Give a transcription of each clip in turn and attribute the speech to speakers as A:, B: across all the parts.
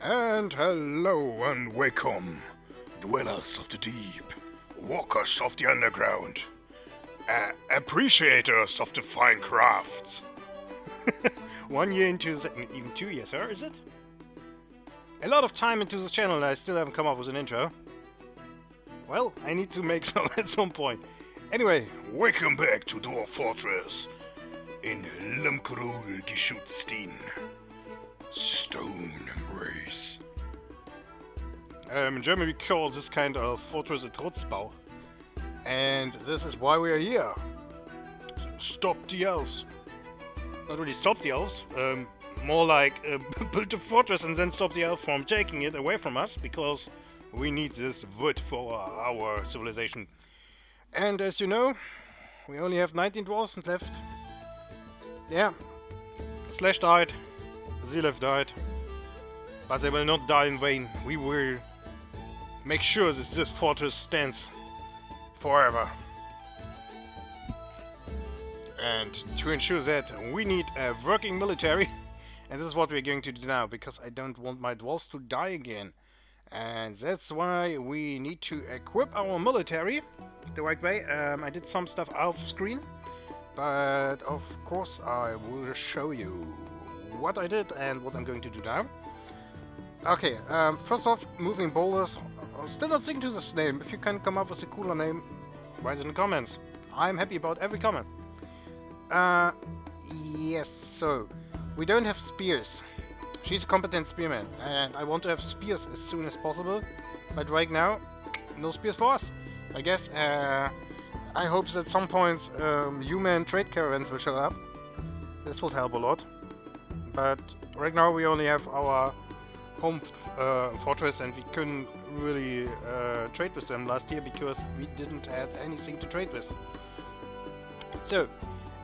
A: And hello and welcome, dwellers of the deep, walkers of the underground, appreciators of the fine crafts. 1 year into even 2 years, sir, is it? A lot of time into this channel and I still haven't come up with an intro. Well, I need to make some at some point. Anyway, welcome back to Dwarf Fortress in Lemkrol-Geschützstein. Stoneembraced. In German we call this kind of fortress a Trutzbau. And this is why we are here. Stop the elves. Not really stop the elves, more like build the fortress and then stop the elves from taking it away from us, because we need this wood for our civilization. And as you know, we only have 19 dwarves left. Yeah, Slash died, Zilef died, but they will not die in vain. We will make sure that this fortress stands forever. And to ensure that, we need a working military. And this is what we're going to do now, because I don't want my dwarves to die again. And that's why we need to equip our military the right way. I did some stuff off screen, but of course I will show you what I did and what I'm going to do now. Okay, first off, moving boulders. I'm still not thinking to this name. If you can come up with a cooler name, write it in the comments. I'm happy about every comment. Yes, so we don't have spears. She's a competent spearman, and I want to have spears as soon as possible. But right now, no spears for us. I guess, I hope that at some points human trade caravans will show up. This will help a lot. But right now we only have our home fortress, and we couldn't really trade with them last year because we didn't have anything to trade with. So,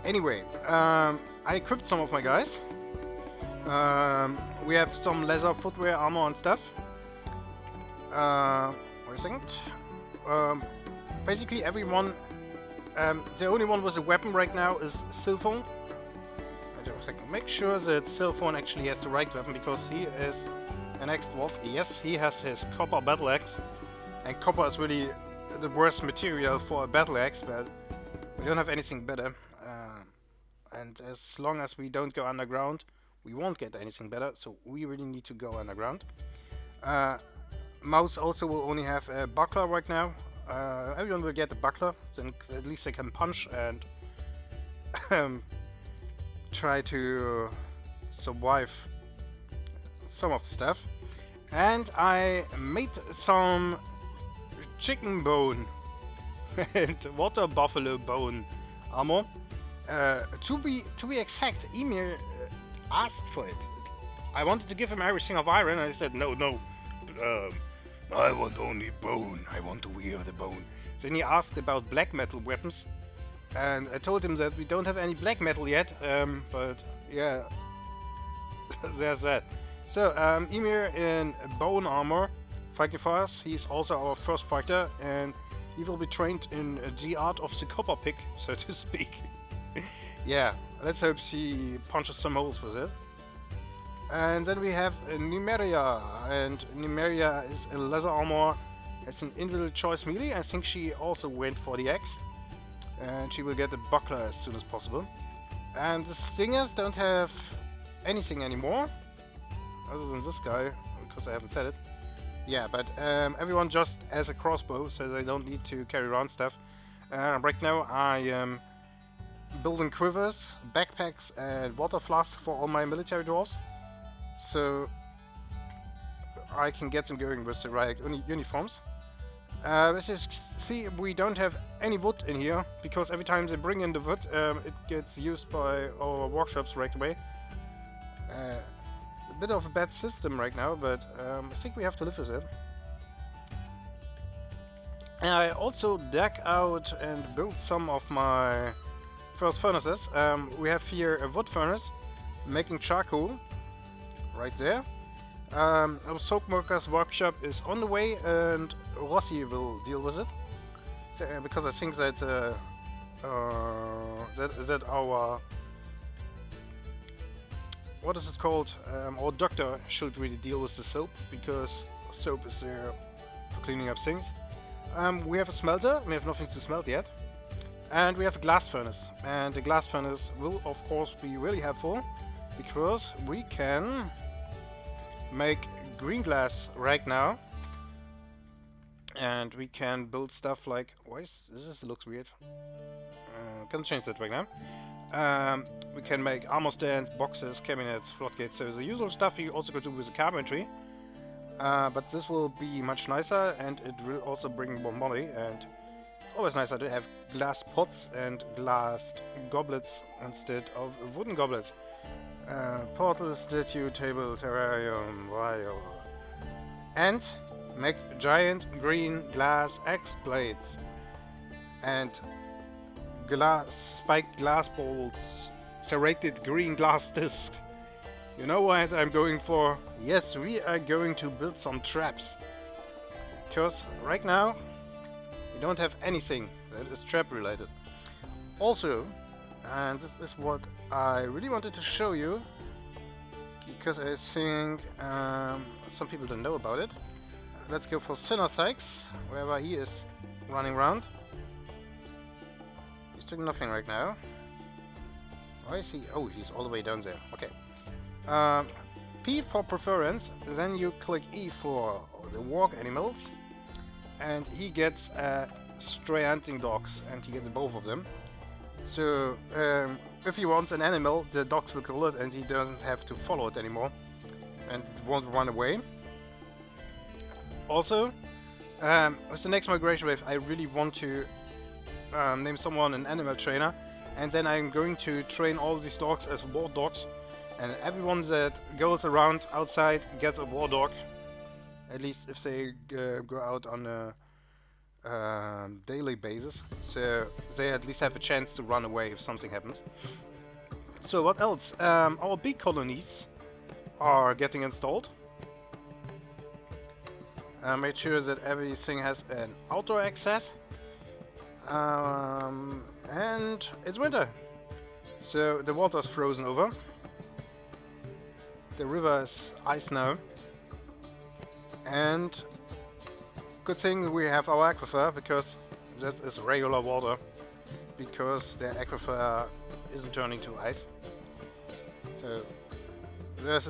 A: anyway, I equipped some of my guys. We have some leather footwear, armor and stuff. Wait a second. Basically everyone, the only one with a weapon right now is Silphone. Make sure that Silphone actually has the right weapon, because he is an ex-dwarf. Yes, he has his copper battle axe, and copper is really the worst material for a battle axe, but we don't have anything better. And as long as we don't go underground, we won't get anything better, so we really need to go underground. Mouse also will only have a buckler right now. Everyone will get a buckler, then at least they can punch and try to survive some of the stuff. And I made some chicken bone and water buffalo bone armor. To be exact, Emir asked for it. I wanted to give him everything of iron, and I said no. I want only bone. I want to wear the bone. Then he asked about black metal weapons, and I told him that we don't have any black metal yet. But yeah, there's that. So Emir in bone armor, fighting for us. He's also our first fighter, and he will be trained in the art of the copper pick, so to speak. Yeah, let's hope she punches some holes with it. And then we have Nymeria, and Nymeria is a leather armor. It's an individual choice melee. I think she also went for the axe, and she will get the buckler as soon as possible. And the stingers don't have anything anymore, other than this guy, because I haven't said it. Yeah, but everyone just has a crossbow, so they don't need to carry around stuff. Right now I am building quivers, backpacks and water flasks for all my military dwarves, so I can get them going with the right uniforms. As you see, we don't have any wood in here, because every time they bring in the wood, it gets used by our workshops right away. A bit of a bad system right now, but I think we have to live with it. And I also dug out and built some of my first furnaces. We have here a wood furnace making charcoal right there. Our soapmaker's workshop is on the way, and Rossi will deal with it, so, because I think that that our what is it called? Our doctor should really deal with the soap, because soap is there for cleaning up things. We have a smelter, we have nothing to smelt yet. And we have a glass furnace. And the glass furnace will of course be really helpful, because we can make green glass right now. And we can build stuff like... Why is this looks weird? Can change that right now. We can make armor stands, boxes, cabinets, floodgates. So the usual stuff you also could do with the carpentry. But this will be much nicer, and it will also bring more money. And it's always nicer to have glass pots and glass goblets instead of wooden goblets. Portal, statue, table, terrarium, wire. And make giant green glass X plates. And spiked glass bolts, serrated green glass discs. You know what I'm going for? Yes, we are going to build some traps. Because right now we don't have anything that is trap related. Also, and this is what I really wanted to show you, because I think some people don't know about it. Let's go for Sinner Sykes, wherever he is running around. He's doing nothing right now. Why is he? Oh, he's all the way down there. Okay. P for preference, then you click E for the walk animals, and he gets stray hunting dogs, and he gets both of them. So if he wants an animal, the dogs will kill it, and he doesn't have to follow it anymore, and it won't run away. Also, with the next migration wave, I really want to name someone an animal trainer, and then I'm going to train all these dogs as war dogs, and everyone that goes around outside gets a war dog, at least if they go out on a daily basis, so they at least have a chance to run away if something happens. So what else? Our bee colonies are getting installed. Made sure that everything has an outdoor access, and it's winter, so the water is frozen over. The river is ice now, and good thing we have our aquifer, because that is regular water, because the aquifer isn't turning to ice. So that's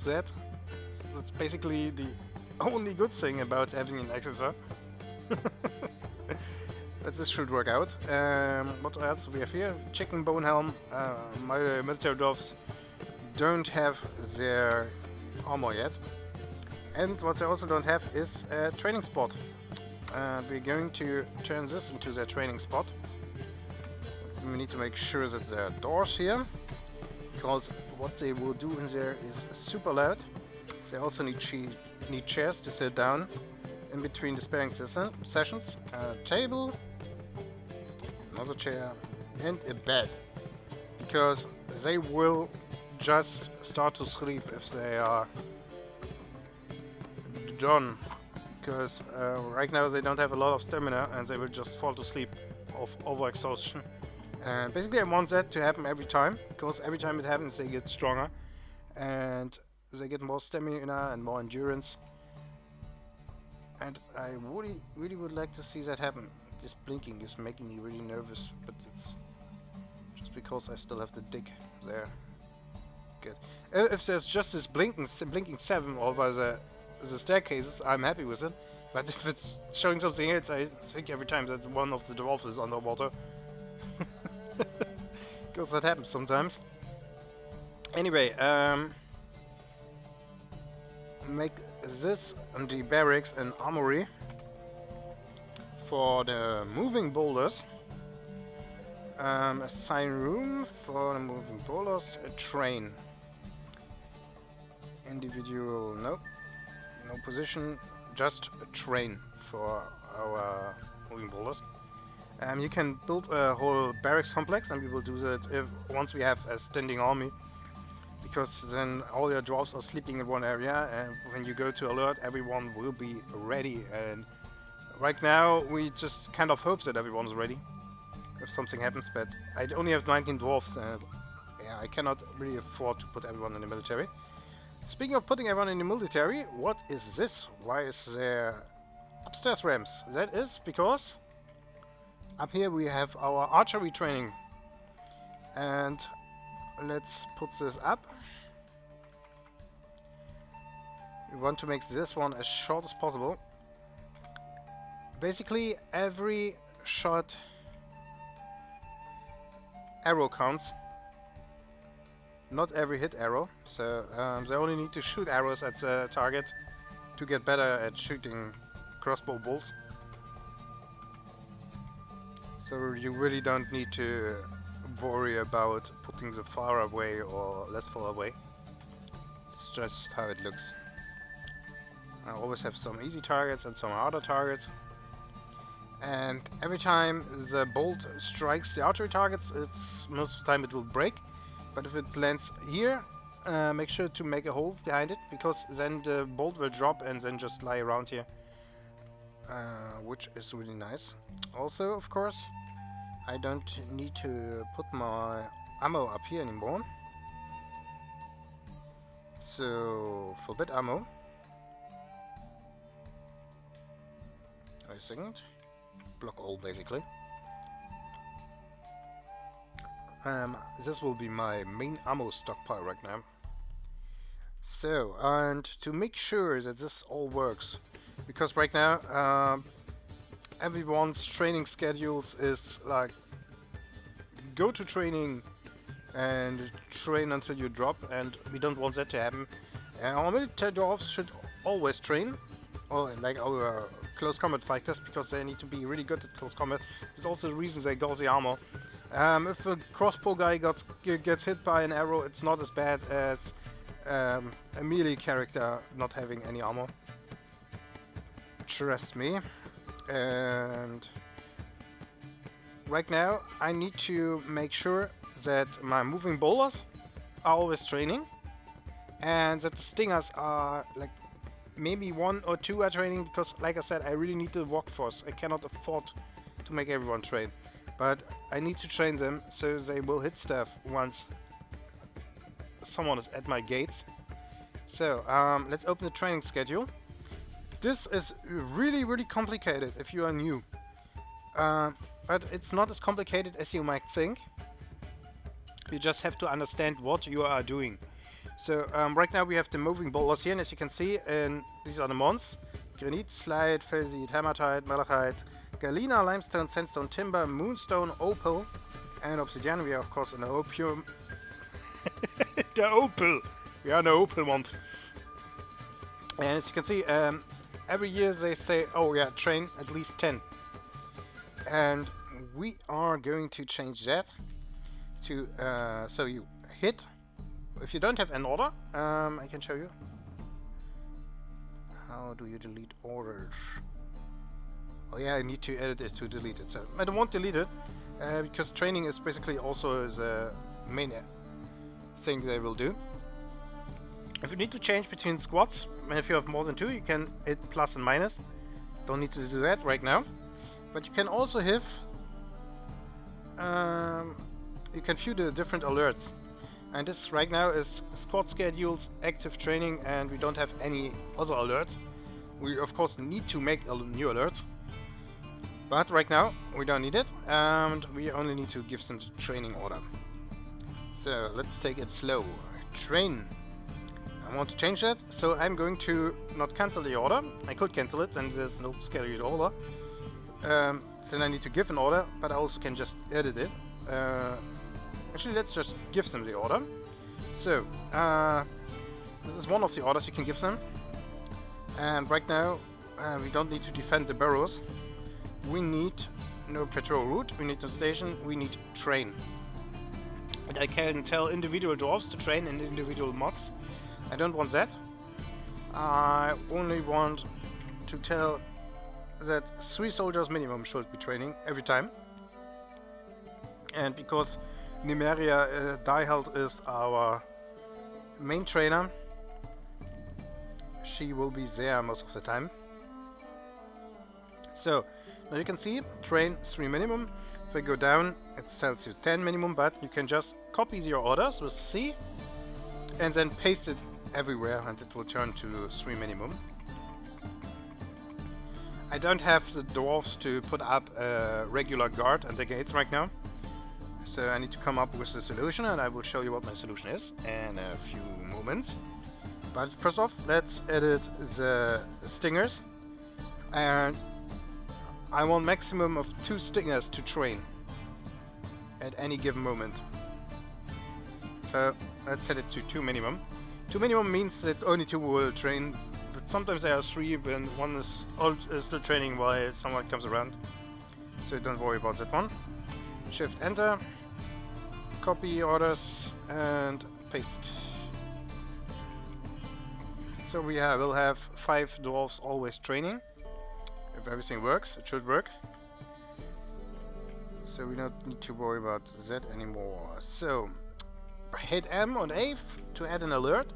A: that. That's basically the only good thing about having an aquifer. But this should work out. What else we have here? Chicken bone helm. My military dwarfs don't have their armor yet. And what they also don't have is a training spot. We're going to turn this into their training spot. We need to make sure that there are doors here, because what they will do in there is super loud. They also need chairs to sit down in between the sparring sessions. A table, another chair, and a bed, because they will just start to sleep if they are done, because right now they don't have a lot of stamina, and they will just fall to sleep of overexhaustion. And basically I want that to happen every time, because every time it happens they get stronger, and they get more stamina and more endurance. And I really would like to see that happen. This blinking is making me really nervous, but it's just because I still have the dig there. Good. If there's just this blinking 7 over the staircases, I'm happy with it. But if it's showing something else, I think every time that one of the dwarfs is underwater. Because that happens sometimes. Anyway, make this the barracks and armory for the moving boulders. Assign room for the moving boulders. A train. Individual, no position, just a train for our moving boulders. You can build a whole barracks complex, and we will do that once we have a standing army, because then all your dwarves are sleeping in one area, and when you go to alert, everyone will be ready. And right now we just kind of hope that everyone's ready if something happens, but I only have 19 dwarves, and yeah, I cannot really afford to put everyone in the military. Speaking of putting everyone in the military, what is this? Why is there upstairs ramps? That is because up here we have our archery training. And let's put this up. We want to make this one as short as possible. Basically, every shot arrow counts. Not every hit arrow. So they only need to shoot arrows at the target to get better at shooting crossbow bolts. So you really don't need to worry about putting them far away or less far away. It's just how it looks. I always have some easy targets and some harder targets. And every time the bolt strikes the archery targets, most of the time it will break. But if it lands here, make sure to make a hole behind it, because then the bolt will drop and then just lie around here. Which is really nice. Also, of course, I don't need to put my ammo up here anymore. So, forbid ammo. Wait a second. Block all, basically. This will be my main ammo stockpile right now. So, and to make sure that this all works, because right now everyone's training schedules is like go to training and train until you drop, and we don't want that to happen. Our military dwarves should always train, or like our close combat fighters, because they need to be really good at close combat. There's also the reason they got the armor. If a crossbow guy gets hit by an arrow, it's not as bad as a melee character not having any armor. Trust me. And right now I need to make sure that my moving boulders are always training, and that the stingers are like maybe 1 or 2 are training, because like I said, I really need the workforce. I cannot afford to make everyone train, but I need to train them so they will hit stuff once someone is at my gates. So let's open the training schedule. This is really complicated if you are new, but it's not as complicated as you might think. You just have to understand what you are doing. So right now we have the moving boulders here, and as you can see, these are the mons: granite, slide, felsit, hematite, malachite, galena, limestone, sandstone, timber, moonstone, opal, and obsidian. We are of course in the opium. The opal. We are in the opal month. And as you can see, every year they say, oh yeah, train at least 10. And we are going to change that to, so you hit. If you don't have an order, I can show you. How do you delete orders? Oh yeah, I need to edit it to delete it. So I don't want to delete it, because training is basically also the main thing they will do. If you need to change between squads, and if you have more than 2, you can hit plus and minus. Don't need to do that right now. But you can also have, you can view the different alerts. And this right now is squad schedules, active training, and we don't have any other alerts. We of course need to make a new alert, but right now we don't need it, and we only need to give them the training order. So let's take it slow. Train. I want to change that, so I'm going to not cancel the order. I could cancel it, and there's no scheduled order. Then I need to give an order, but I also can just edit it. Actually, let's just give them the order. So, this is one of the orders you can give them. And right now, we don't need to defend the burrows. We need no patrol route, we need no station, we need train. And I can tell individual dwarves to train in individual mods. I don't want that. I only want to tell that 3 soldiers minimum should be training every time. And because Nymeria Dieheld is our main trainer, she will be there most of the time. So now you can see train 3 minimum. If I go down, it tells you 10 minimum, but you can just copy your orders with C and then paste it everywhere and it will turn to 3 minimum. I don't have the dwarves to put up a regular guard at the gates right now, so I need to come up with a solution, and I will show you what my solution is in a few moments. But first off, let's edit the stingers, and I want maximum of 2 stingers to train at any given moment. So let's set it to 2 minimum. 2 minimum means that only 2 will train, but sometimes there are 3 when one is still training while someone comes around. So don't worry about that one. Shift enter, copy orders and paste. So we'll have 5 dwarves always training. If everything works, it should work. So we don't need to worry about that anymore. So hit M on A to add an alert,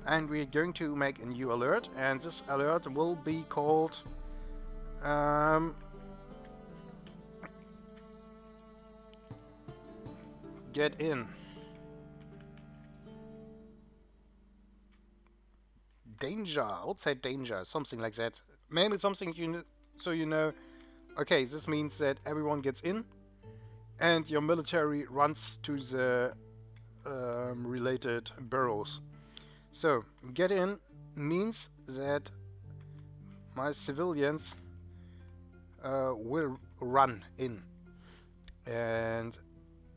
A: and we're going to make a new alert, and this alert will be called get in. Danger, outside danger, something like that. Maybe something so you know, okay, this means that everyone gets in and your military runs to the related burrows. So get in means that my civilians will run in, and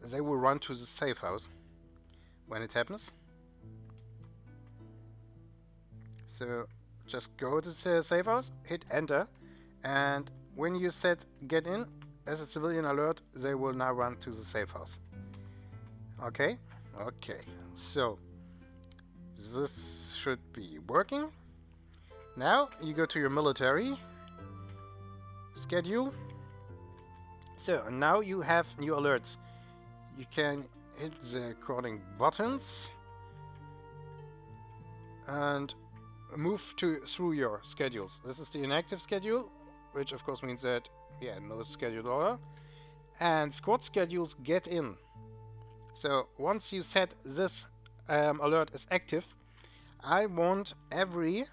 A: they will run to the safe house when it happens. So just go to the safe house, hit enter, and when you set get in as a civilian alert, they will now run to the safe house. Okay? Okay. So this should be working. Now you go to your military schedule. So now you have new alerts. You can hit the according buttons and move through your schedules. This is the inactive schedule, which of course means that no scheduled order. And squad schedules get in. So once you set this alert as active, I want every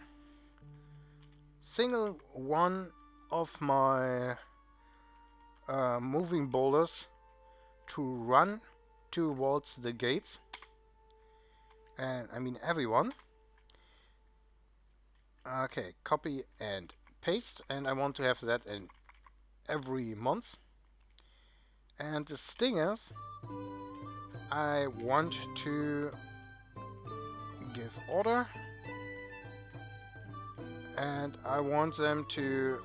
A: single one of my moving boulders to run towards the gates, and I mean everyone. Okay, copy and paste, and I want to have that in every month. And the stingers, I want to give order, and I want them to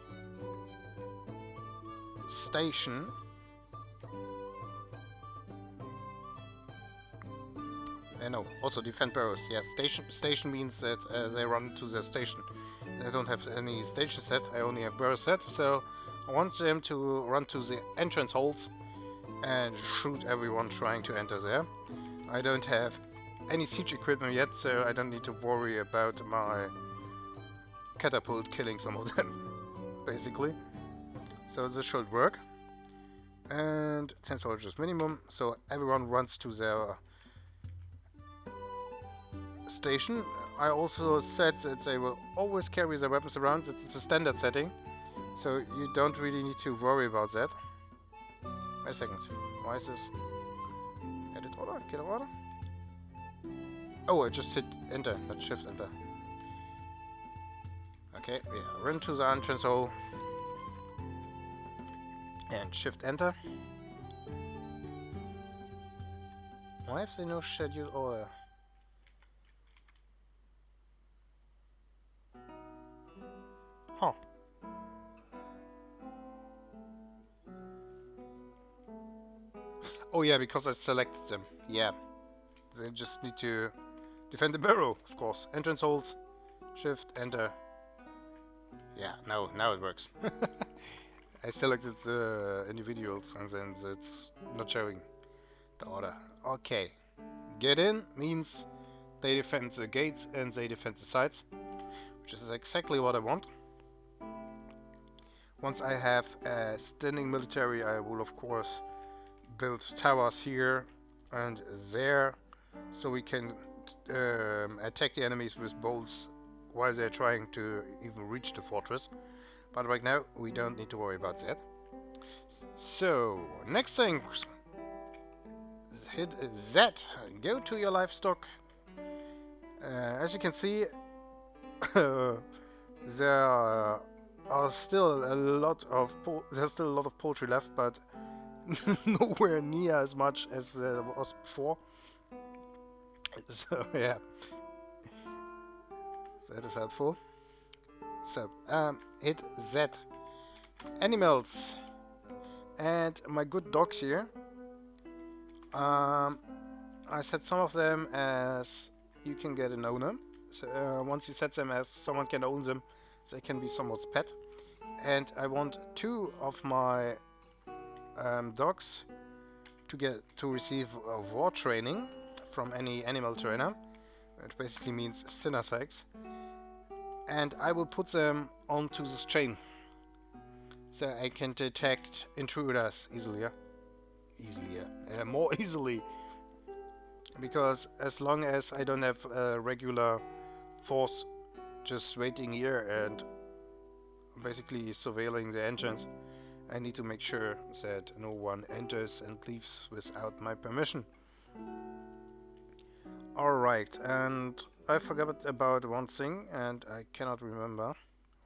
A: station. No, also defend burrows. Yeah, station means that they run to the station. I don't have any station set, I only have burrow set, so I want them to run to the entrance holes and shoot everyone trying to enter there. I don't have any siege equipment yet, so I don't need to worry about my catapult killing some of them, basically. So this should work. And 10 soldiers minimum, so everyone runs to their station. I also said that they will always carry their weapons around. It's a standard setting, so you don't really need to worry about that. Wait a second. Why is this? Edit order? Get order? Oh, I just hit enter, not shift enter. Okay, yeah, run to the entrance hole and shift enter. Why have they no schedule order? Huh. Oh yeah, because I selected them. Yeah. They just need to defend the burrow, of course. Entrance holes, shift, enter. Yeah, now it works. I selected the individuals and then it's not showing the order. Okay. Get in means they defend the gates and they defend the sides, which is exactly what I want. Once I have a standing military, I will of course build towers here and there, so we can attack the enemies with bolts while they're trying to even reach the fortress. But right now, we don't need to worry about that. So, next thing, hit Z, go to your livestock. As you can see, there are still a lot of poultry left, but nowhere near as much as there was before. So yeah, that is helpful. So hit Z. Animals and my good dogs here. I set some of them as you can get an owner. So once you set them as someone can own them, they can be someone's pet. And I want 2 of my dogs to receive war training from any animal trainer, which basically means sinner sex. And I will put them onto this chain, so I can detect intruders more easily. Because as long as I don't have a regular force just waiting here and basically surveilling the entrance, I need to make sure that no one enters and leaves without my permission. Alright, and I forgot about one thing and I cannot remember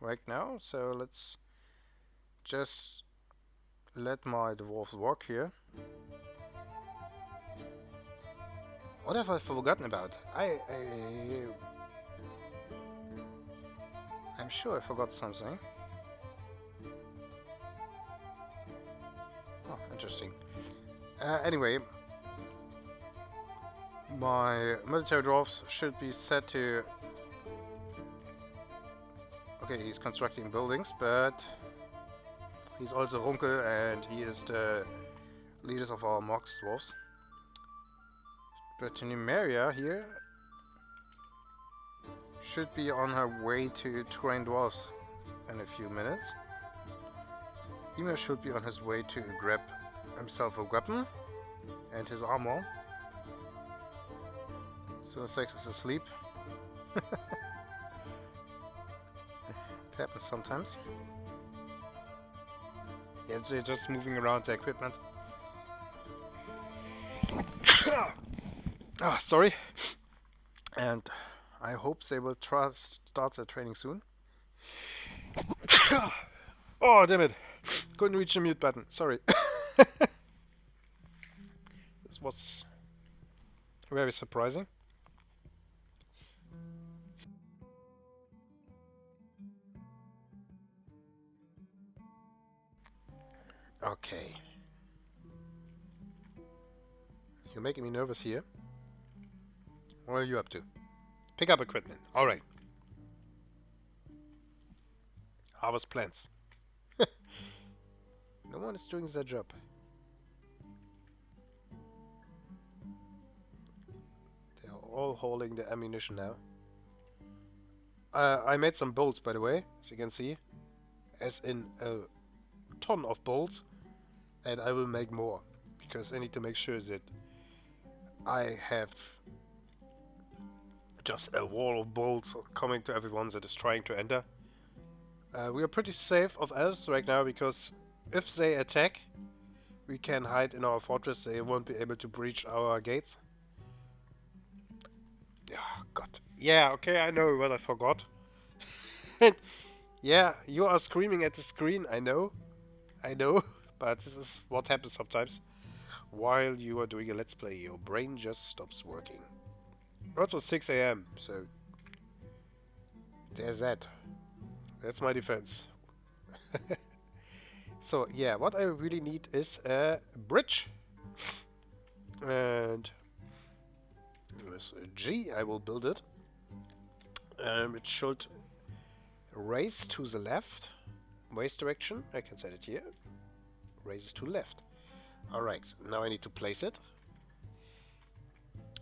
A: right now, so let's just let my dwarves walk here. What have I forgotten about? I'm sure I forgot something. Oh, interesting. Anyway, my military dwarves should be set to... Okay, he's constructing buildings, but he's also Runkel and he is the leader of our Mox dwarves. But Numeria here should be on her way to train dwarves in a few minutes. Ymir should be on his way to grab himself a weapon and his armor. So Sex is asleep. It happens sometimes. Yeah, they're just moving around the equipment. Sorry. And I hope they will start their training soon. Oh, damn it. Couldn't reach the mute button. Sorry. This was very surprising. Okay. You're making me nervous here. What are you up to? Pick up equipment. Alright. Harvest plants. No one is doing their job. They're all holding the ammunition now. I made some bolts, by the way, as you can see. As in a ton of bolts. And I will make more. Because I need to make sure that I have just a wall of bolts coming to everyone that is trying to enter. We are pretty safe of elves right now, because if they attack, we can hide in our fortress. They won't be able to breach our gates. Oh, God. Yeah, okay, I know what I forgot. Yeah, you are screaming at the screen, I know. But this is what happens sometimes. While you are doing a let's play, your brain just stops working. Also 6 AM, so there's that. That's my defense. So yeah, what I really need is a bridge. And with G I will build it. It should raise to the left. Waste direction, I can set it here. Raises to left. Alright, now I need to place it.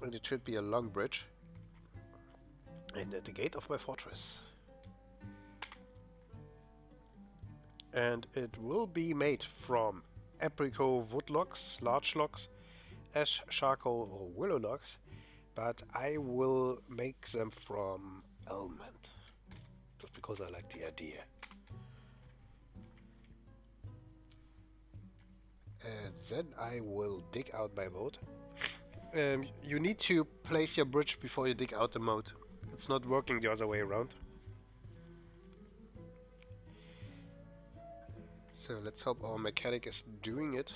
A: And it should be a long bridge. And at the gate of my fortress. And it will be made from apricot wood logs, large logs, ash, charcoal, or willow logs, but I will make them from almond, just because I like the idea. And then I will dig out my moat. You need to place your bridge before you dig out the moat. It's not working the other way around. So let's hope our mechanic is doing it.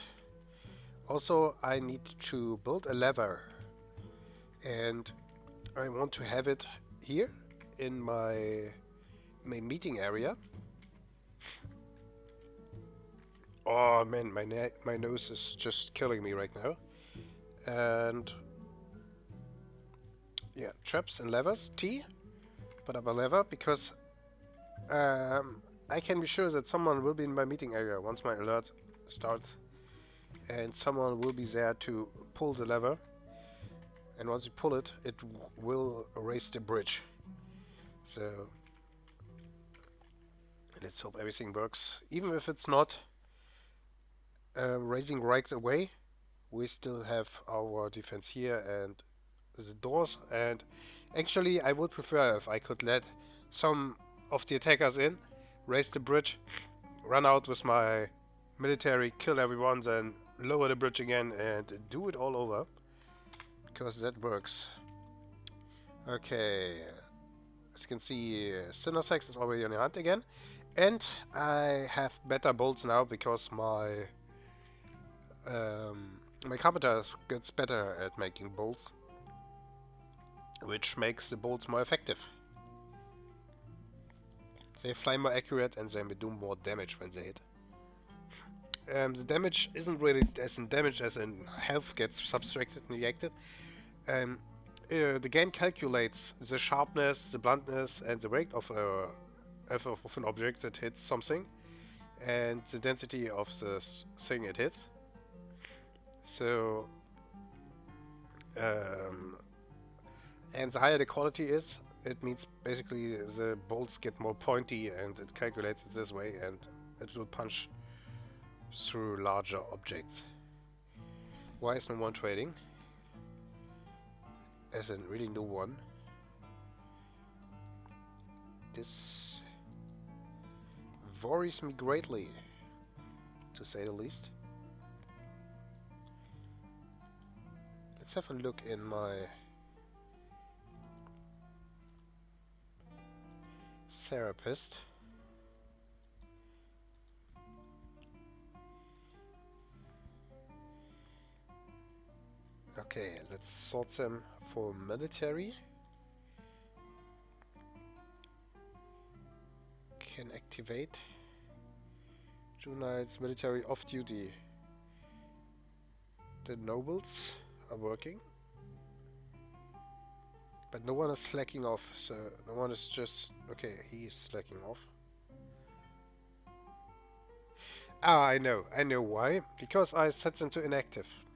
A: Also, I need to build a lever. And I want to have it here in my meeting area. Oh man, my nose is just killing me right now. And yeah, traps and levers, T. Put up a lever because I can be sure that someone will be in my meeting area once my alert starts. And someone will be there to pull the lever. And once you pull it, it will raise the bridge. So let's hope everything works. Even if it's not raising right away, we still have our defense here and the doors. And actually, I would prefer if I could let some of the attackers in, raise the bridge, run out with my military, kill everyone, then lower the bridge again and do it all over. Because that works. Okay. As you can see, Sinnersex is already on the hunt again. And I have better bolts now because my my carpenter gets better at making bolts, which makes the bolts more effective. They fly more accurate and they do more damage when they hit. The damage isn't really as in damage as in health gets subtracted and reacted. The game calculates the sharpness, the bluntness, and the weight of an object that hits something, and the density of the thing it hits. So, and the higher the quality is, it means basically the bolts get more pointy, and it calculates it this way, and it will punch through larger objects. Why is no one trading? As in really no one. This worries me greatly, to say the least. Let's have a look in my therapist. Okay, let's sort them for military. Can activate. Tonight's military off duty. The nobles are working. But no one is slacking off, so no one is just... Okay, he is slacking off. Ah, I know why. Because I set them to inactive.